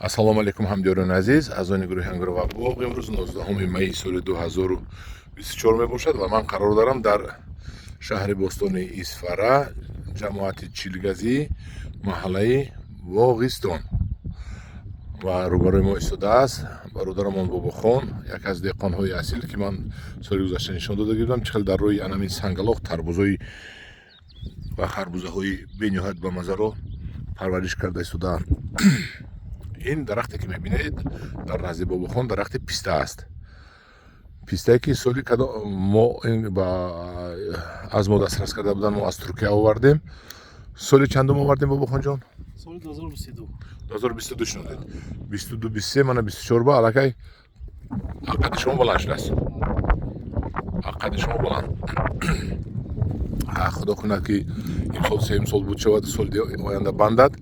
Ассалому алейкум ҳамдиёрони азиз, аъзои гурӯҳи Ангро ва Боғ. Имрӯз 19 майи соли 2024 мебошад ва ман қарор дорам дар шаҳри бостони Исфара, ҷамоати Чилгазӣ, маҳаллаи Воғистон ва рӯбарӯи мо истодааст бародарамон Бобохон, яке аз деҳқонҳои асил, ки ман соли гузашта нишон дода гирдам чӣ хел дар рӯи анамин сангалоқ тарбузои ва харбузаҳои бениҳоят бамазаро парвариш карда истодаанд. ин дарахте ки мебинед дар назди Бобохон дарахти писта аст. Пистае ки соли аз мо дастрас карда будан мо аз Туркия овардем. соли чандум овардем Бобохонҷон? Соли 2022. 2022 шунодед. 22-23 мана 24 ба аллакай аққади шумо баланд шудааст. аққади шумо баланд. худо кунад ки имсол сеюм сол буд шавад, соли оянда бандад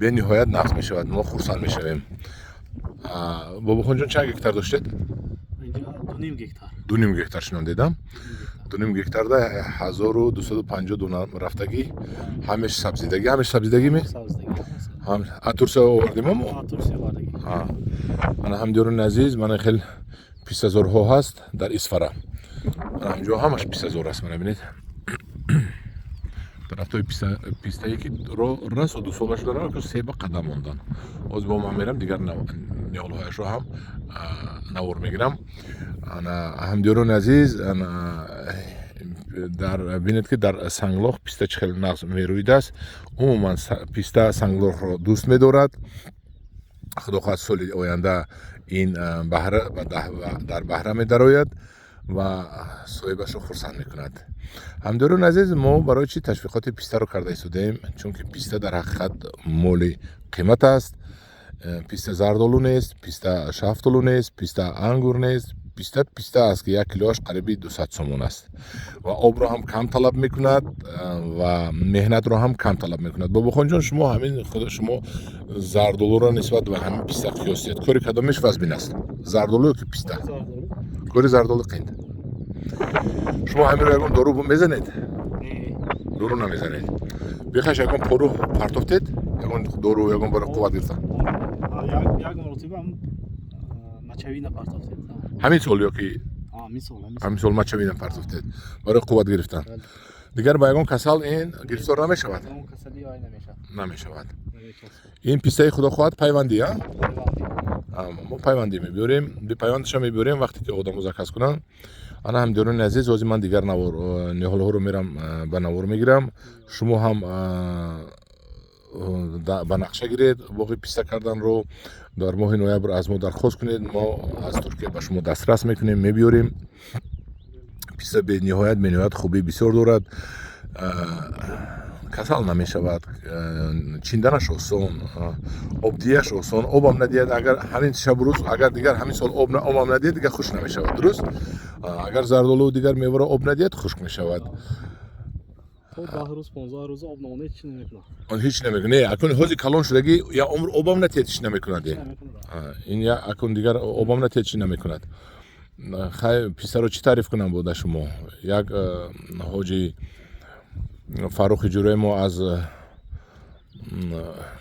бениҳоят нағз мешавад. мо хурсанд мешавем. Бобохонҷон чанд гектар доштед? Инҷа 2.5 гектар. 2.5 гектар шунон дедам. 2.5 гектарда 1250 дона рафтагӣ, ҳамеш сабзидагӣ, ми? Турсия овардем мо? Турсия овардагӣ. Мана ҳамдиёрони азиз, мана хел пистазорҳо ҳаст дар Исфара. Мана ҳамҷо ҳамаш пистазор аст, мана бинед. Тарафтои пистае ки расо 2 солаш дорам, ки 3 ба қадам мондан. Оз бо ман мерам, дигар ниҳолҳояшро ҳам навор мегирам. Ҳамдиёрони азиз, бинед ки дар санглоқ писта чӣ хел нағз мерӯидааст. Умуман писта санглоқро дӯст медорад. худо хоҳад соли оянда ин дар баҳра медарояд ва соҳибашро хурсанд мекунад. ҳамдиёрони азиз, мо барои чӣ ташвиқоти пистаро карда истодаем? Чунки писта дар ҳақиқат моли қимат аст. писта зардолу нест, писта шафтолу нест, писта ангур нест. писта аст ки 1 килоаш қариби 200 сомон аст ва обро ҳам кам талаб мекунад ва меҳнатро ҳам кам талаб мекунад. Бобохонҷон, шумо ҳамин шумо зардолуро нисбат ба ҳамин писта қиёсед. кори кадомеш вазбин аст? Зардолу ё ки писта? кори зардолу қинд. шумо ҳаминро ягон дору мезанед? дору намезанед. бихаш ягон пору партофтед? ягон дору ягон бора қувват гирифта? Як маротиба мачавина партофтед. ҳамин сол ё ки ҳамин сол мачавина партофтед барои қувват гирифтан. дигар ба ягон касал ин гирифтор намешавад? намешавад. ин пистаи худо хоҳад пайвандӣ, мо пайвандӣ мебиёрем. пайвандашро мебиёрем вақте ки одамо заказ кунанд. ана ҳамдиёрони азиз, ҳозир ман дигар ниҳолҳоро мерам ба навор мегирам. шумо ҳам ба нақша гиред боғи писта карданро. дар моҳи ноябр аз мо дархост кунед, мо аз Туркия ба шумо дастрас мекунем, мебиёрем. писта бениҳоят хубӣ бисёр дорад. касал намешавад, чинданаш осон, обдияш осон. обам надиҳад, агар ҳамин шабрӯз, агар дигар ҳамин сол обам надиҳад, дигар хушк намешавад, дуруст? агар зардолу дигар меваро об надиҳад, хушк мешавад. 10 рӯз 15 рӯз об намонад, чӣ намекунад? он ҳеҷ намекунад. Не, акун ҳози калон шудагӣ я умр обам натиҳад, чӣ намекунад? ин я акун дигар обам натиҳад, чӣ намекунад? хай пистаро чӣ таъриф кунам бода шумо? як ҳоҷи Фаррухи ҷӯраи мо аз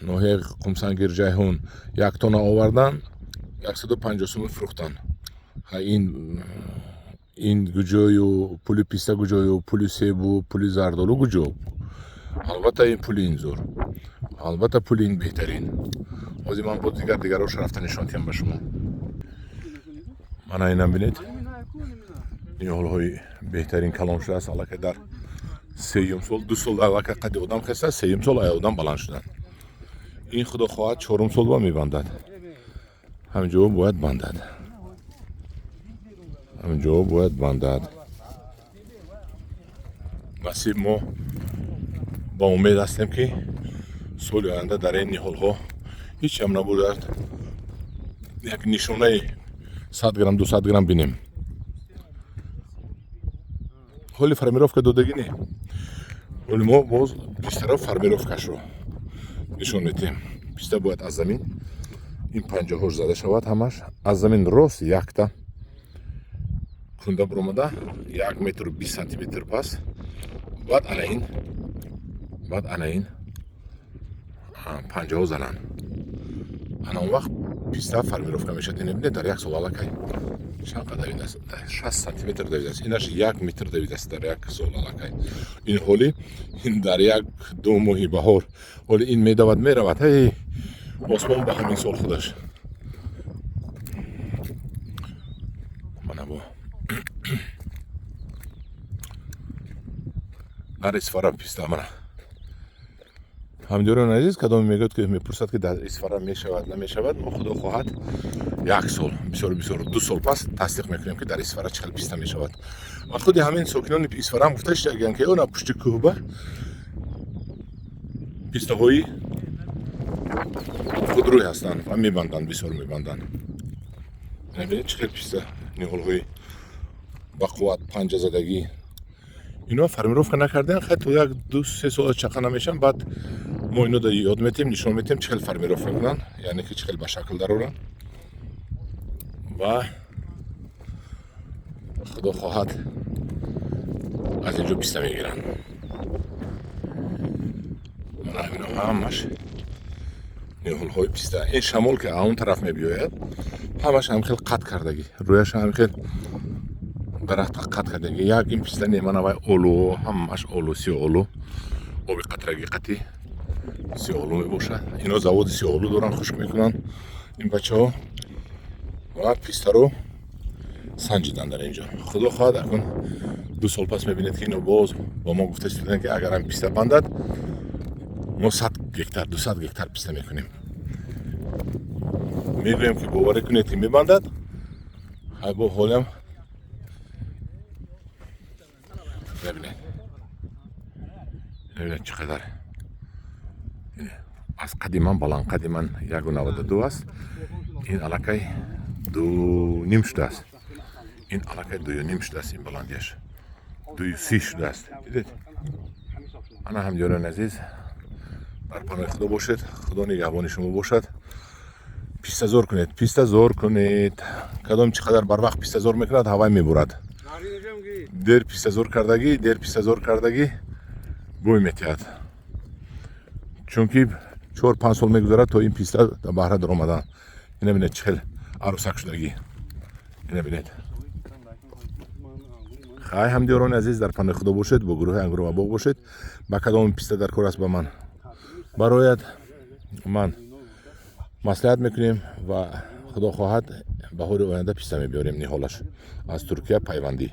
ноҳияи Қумсангир ҷайҳун 1 тонна овардан 150 сом фурӯхтан. ин гуҷою пули писта гуҷою пули себу пули зардолу гуҷо. албатта ин пули ин зур, албатта пули ин беҳтарин. ҳозир ман бо дигарош рафта нишон диҳам ба шумо. мана инам бинед, ниҳолҳои беҳтарин калон шудааст. аллакай дар 3 сол 2 сол аллакай қадди одам хеста, 3 сол ая одам баланд шуданд. ин худо хоҳад 4 сол ба мебандад. ҳаминҷо бояд бандад. ҳаминҷо бояд бандад. насиб мо ба умед ҳастем ки соли оянда дар ин ниҳолҳо ҳеҷ ҳам набудад як нишонаи 100 грамм 200 грамм бинем. ҳоли формировка додагӣ не. ҳоли мо боз пистаро формировкашро нишон медиҳем. писта бояд аз замин ин панҷаҳош зада шавад, ҳамаш аз замин рост якта кунда биромада 1 метр 20 сантиметр пас. баъд ана ин панҷаҳо зананд. ана он вақт писта формировка мешад. Ин мебинед дар 1 сол аллакай чанд қадар довидааст? 6 сантиметр довидааст. Инаш 1 метр довидааст дар 1 сол аллакай. Ин ҳоли ин дар 1-2 моҳи баҳор ҳоли ин медавад меравад. Ҳей осмон ба ҳамин сол худаш. Мана бо дар Исфара писта мана ҳамдиёрони азиз, кадоме мегӯяд ки мепурсад ки дар Исфара мешавад намешавад. Мо худо хоҳад 1 сол бисёр 2 сол пас тасдиқ мекунем ки дар Исфара чӣ хел писта мешавад. ва худи ҳамин сокинони Исфара ҳам гуфта иштагиянд ки она пушти кӯҳба пистаҳои худрӯй ҳастанд ва мебанданд, бисёр мебанданд. мебинед чӣ хел писта ниҳолҳои ба қувват панҷазадагӣ ино формировка накардаанд. хай то 1-2-3 сол чақа намешан, баъд мо ино ёд метем, нишон метем чӣ хел формировка кунанд, яъне ки чӣ хел ба шакл дароранд. ва худо хоҳад аз инҷо писта мегиранд. мана ҳамино ҳамаш ниҳолҳои писта. ин шамол ки аз он тараф мебиёяд ҳамаш ҳамихел қат кардагӣ, рӯяш ҳамихел дарахтҳо қат кардагӣ. як ин писта неманавай олу, ҳамаш олу, сиёолу, оби қатрагӣ қати сиёолу мебошад. ино заводи сиёолу доранд, хушк мекунанд ин бачаҳо ва пистаро санҷиданд дар инҷо. худо хоҳад акун 2 сол пас мебинед ки ино боз ба мо гуфта истоданд ки агар ҳам писта бандад мо 100 гектар 200 гектар писта мекунем. мегӯем ки боварӣ кунед ки мебандад. ҳай бо ҳолям мебинед чӣ қадар аз қади ман баланд. қади ман 1.92 аст. ин аллакай 2.5 шудааст. ин аллакай 2.5 шудааст. ин баландияш 2.30 шудааст. дидед? ана ҳамдиёрони азиз, дар паноҳи худо бошед. худо нигаҳбони шумо бошад. пистазор кунед, пистазор кунед. кадом чӣ қадар барвақт пистазор мекунад, ҳавай мебурад. дер пистазор кардагӣ бӯй метиҳад. чунки 4-5 сол мегузарад то ин писта дар баҳра даромадан. ина бинед чӣ хел арӯсак шудагӣ. ина бинед. хай ҳамдиёрони азиз, дар паноҳи худо бошед, бо гурӯҳи Ангурӯ ва Боғ бошед. ба кадом писта дар кор аст ба ман барояд, ман маслиҳат мекунем ва худо хоҳад баҳори оянда писта мебиёрем ниҳолаш аз Туркия пайвандӣ.